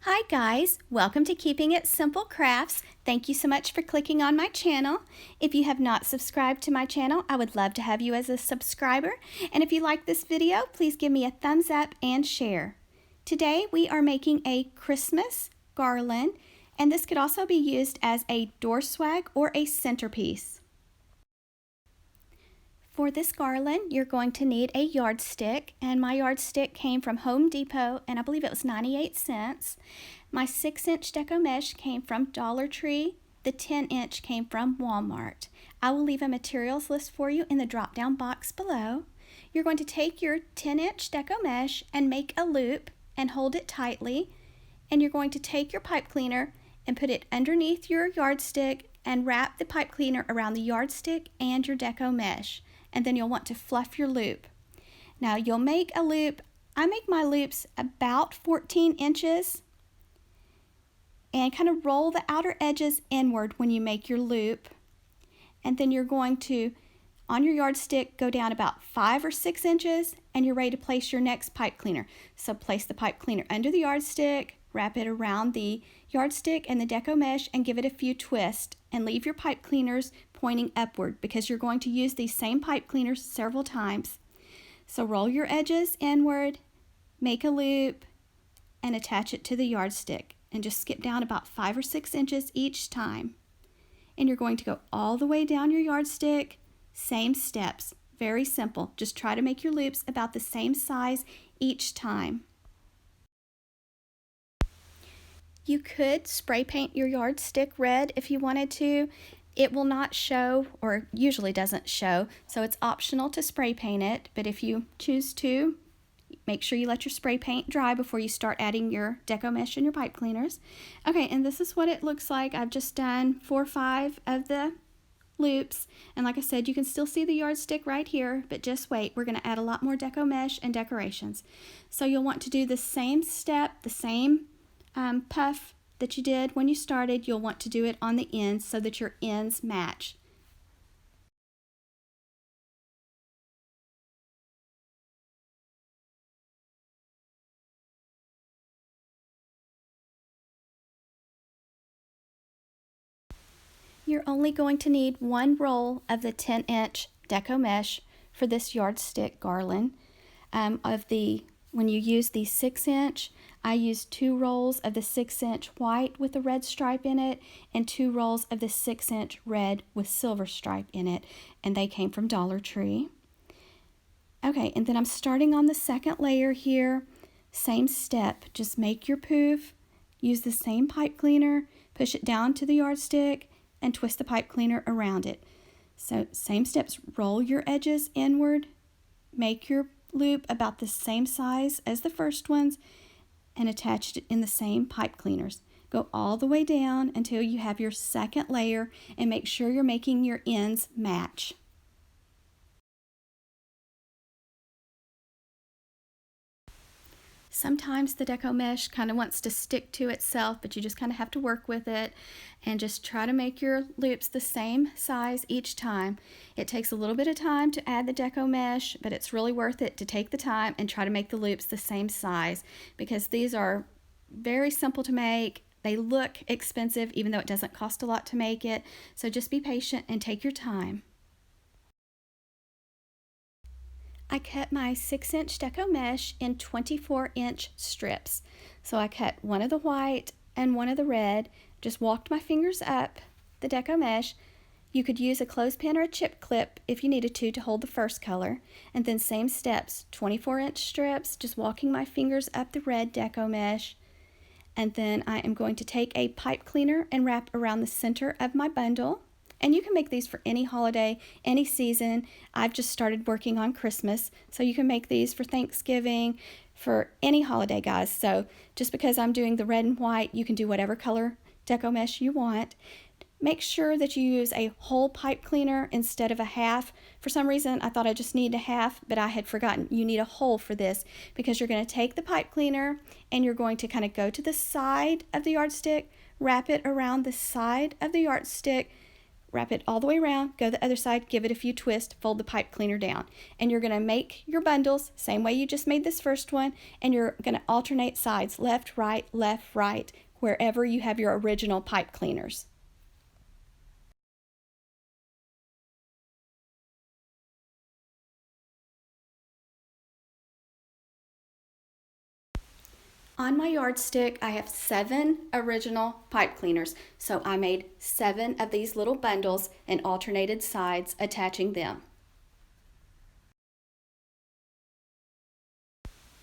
Hi guys, welcome to Keeping It Simple Crafts. Thank you so much for clicking on my channel. If you have not subscribed to my channel, I would love to have you as a subscriber. And if you like this video, please give me a thumbs up and share. Today we are making a Christmas garland, and this could also be used as a door swag or a centerpiece. For this garland, you're going to need a yardstick, and my yardstick came from Home Depot, and I believe it was 98 cents. My 6-inch deco mesh came from Dollar Tree. The 10-inch came from Walmart. I will leave a materials list for you in the drop-down box below. You're going to take your 10-inch deco mesh and make a loop and hold it tightly, and you're going to take your pipe cleaner and put it underneath your yardstick and wrap the pipe cleaner around the yardstick and your deco mesh. And then you'll want to fluff your loop. Now you'll make a loop. I make my loops about 14 inches and kind of roll the outer edges inward when you make your loop. And then you're going to, on your yardstick, go down about 5 or 6 inches and you're ready to place your next pipe cleaner. So place the pipe cleaner under the yardstick, wrap it around the yardstick and the deco mesh and give it a few twists, and leave your pipe cleaners pointing upward because you're going to use these same pipe cleaners several times. So roll your edges inward, make a loop, and attach it to the yardstick, and just skip down about 5 or 6 inches each time. And you're going to go all the way down your yardstick, same steps, very simple. Just try to make your loops about the same size each time. You could spray paint your yardstick red if you wanted to. It will not show, or usually doesn't show, so it's optional to spray paint it, but if you choose to, make sure you let your spray paint dry before you start adding your deco mesh and your pipe cleaners. Okay, and this is what it looks like. I've just done 4 or 5 of the loops, and like I said, you can still see the yardstick right here, but just wait, we're going to add a lot more deco mesh and decorations. So you'll want to do the same step, the same puff that you did when you started. You'll want to do it on the ends so that your ends match. You're only going to need 1 roll of the 10-inch deco mesh for this yardstick garland. When you use the 6-inch, I used 2 rolls of the 6-inch white with a red stripe in it and 2 rolls of the 6-inch red with silver stripe in it, and they came from Dollar Tree. Okay, and then I'm starting on the second layer here. Same step, just make your poof, use the same pipe cleaner, push it down to the yardstick, and twist the pipe cleaner around it. So same steps, roll your edges inward, make your loop about the same size as the first ones, and attach it in the same pipe cleaners. Go all the way down until you have your second layer, and make sure you're making your ends match. Sometimes the deco mesh kind of wants to stick to itself, but you just kind of have to work with it and just try to make your loops the same size each time. It takes a little bit of time to add the deco mesh, but it's really worth it to take the time and try to make the loops the same size because these are very simple to make. They look expensive even though it doesn't cost a lot to make it. So just be patient and take your time. I cut my 6-inch deco mesh in 24-inch strips. So I cut one of the white and one of the red, just walked my fingers up the deco mesh. You could use a clothespin or a chip clip if you needed to hold the first color. And then same steps, 24-inch strips, just walking my fingers up the red deco mesh. And then I am going to take a pipe cleaner and wrap around the center of my bundle. And you can make these for any holiday, any season. I've just started working on Christmas, so you can make these for Thanksgiving, for any holiday, guys. So just because I'm doing the red and white, you can do whatever color deco mesh you want. Make sure that you use a whole pipe cleaner instead of a half. For some reason, I thought I just needed a half, but I had forgotten you need a whole for this because you're going to take the pipe cleaner and you're going to kind of go to the side of the yardstick, wrap it around the side of the yardstick, wrap it all the way around, go the other side, give it a few twists, fold the pipe cleaner down. And you're going to make your bundles same way you just made this first one, and you're going to alternate sides, left, right, wherever you have your original pipe cleaners. On my yardstick, I have 7 original pipe cleaners, so I made 7 of these little bundles and alternated sides attaching them.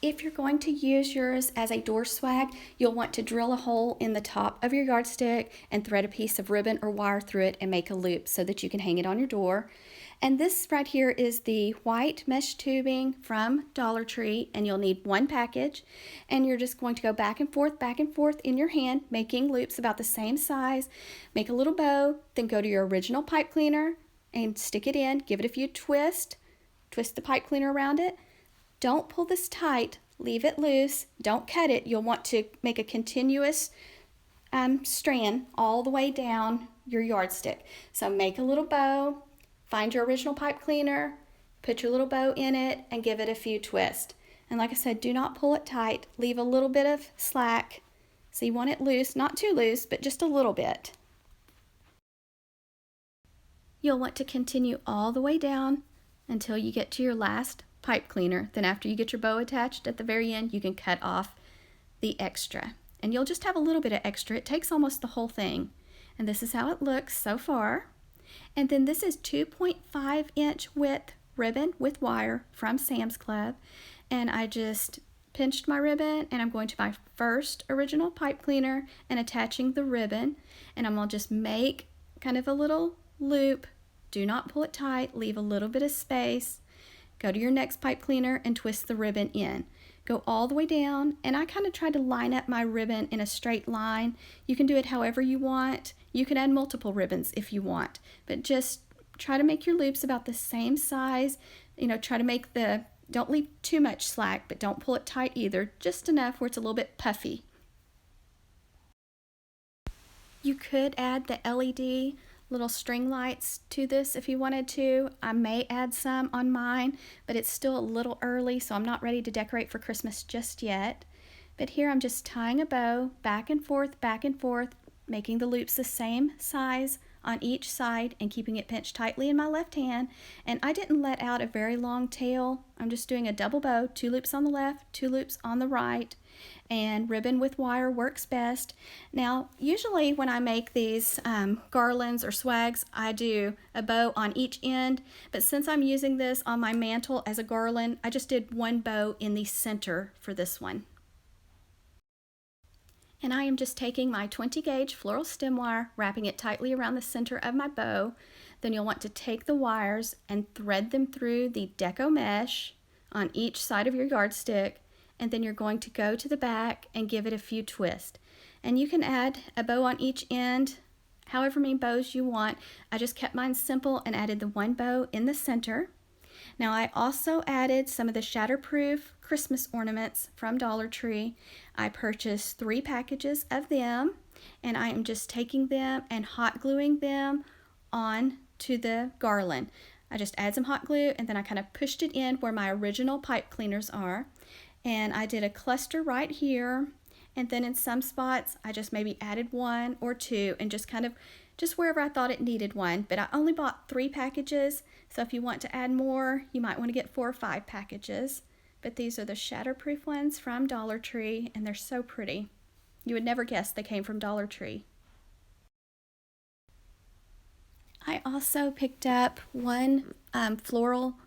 If you're going to use yours as a door swag, you'll want to drill a hole in the top of your yardstick and thread a piece of ribbon or wire through it and make a loop so that you can hang it on your door. And this right here is the white mesh tubing from Dollar Tree, and you'll need 1 package. And you're just going to go back and forth in your hand, making loops about the same size. Make a little bow, then go to your original pipe cleaner and stick it in, give it a few twists, twist the pipe cleaner around it. Don't pull this tight, leave it loose, don't cut it. You'll want to make a continuous strand all the way down your yardstick. So make a little bow, find your original pipe cleaner, put your little bow in it, and give it a few twists. And like I said, do not pull it tight, leave a little bit of slack. So you want it loose, not too loose, but just a little bit. You'll want to continue all the way down until you get to your last pipe cleaner. Then after you get your bow attached at the very end, you can cut off the extra. And you'll just have a little bit of extra. It takes almost the whole thing. And this is how it looks so far. And then this is 2.5-inch width ribbon with wire from Sam's Club. And I just pinched my ribbon, and I'm going to my first original pipe cleaner and attaching the ribbon. And I'm going to just make kind of a little loop. Do not pull it tight, leave a little bit of space. Go to your next pipe cleaner and twist the ribbon in. Go all the way down, and I kind of try to line up my ribbon in a straight line. You can do it however you want. You can add multiple ribbons if you want, but just try to make your loops about the same size. Try to make don't leave too much slack, but don't pull it tight either, just enough where it's a little bit puffy. You could add the LED little string lights to this if you wanted to. I may add some on mine, but it's still a little early, so I'm not ready to decorate for Christmas just yet. But here I'm just tying a bow back and forth, making the loops the same size on each side and keeping it pinched tightly in my left hand. And I didn't let out a very long tail. I'm just doing a double bow, 2 loops on the left, 2 loops on the right, and ribbon with wire works best. Now, usually when I make these garlands or swags, I do a bow on each end, but since I'm using this on my mantle as a garland, I just did 1 bow in the center for this one. And I am just taking my 20 gauge floral stem wire, wrapping it tightly around the center of my bow. Then you'll want to take the wires and thread them through the deco mesh on each side of your yardstick, and then you're going to go to the back and give it a few twists. And you can add a bow on each end, however many bows you want. I just kept mine simple and added the 1 bow in the center. Now I also added some of the shatterproof Christmas ornaments from Dollar Tree. I purchased 3 packages of them, and I am just taking them and hot gluing them on to the garland. I just add some hot glue, and then I kind of pushed it in where my original pipe cleaners are. And I did a cluster right here, and then in some spots I just maybe added 1 or 2 and just wherever I thought it needed one. But I only bought 3 packages, so if you want to add more, you might want to get 4 or 5 packages. But these are the shatterproof ones from Dollar Tree, and they're so pretty. You would never guess they came from Dollar Tree. I also picked up 1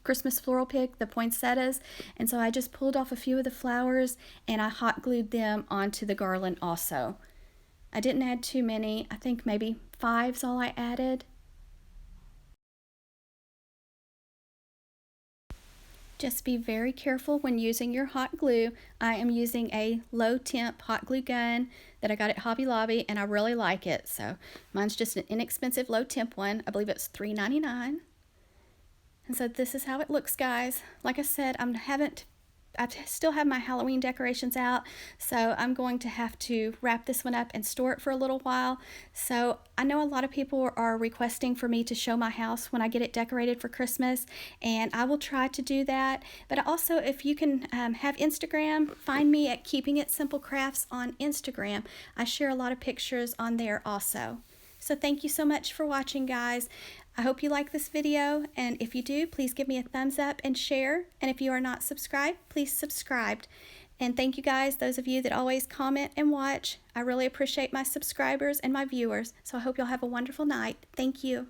Christmas floral pick, the poinsettias, and so I just pulled off a few of the flowers and I hot glued them onto the garland also. I didn't add too many. I think maybe 5's all I added. Just be very careful when using your hot glue. I am using a low temp hot glue gun that I got at Hobby Lobby, and I really like it. So mine's just an inexpensive low temp one. I believe it's $3.99. And so this is how it looks, guys. Like I said, I haven't still have my Halloween decorations out, so I'm going to have to wrap this one up and store it for a little while. So I know a lot of people are requesting for me to show my house when I get it decorated for Christmas, and I will try to do that. But also, if you can have Instagram, find me at Keeping It Simple Crafts on Instagram. I share a lot of pictures on there also. So thank you so much for watching, guys. I hope you like this video, and if you do, please give me a thumbs up and share. And if you are not subscribed, please subscribe. And thank you guys, those of you that always comment and watch. I really appreciate my subscribers and my viewers. So I hope you'll have a wonderful night. Thank you.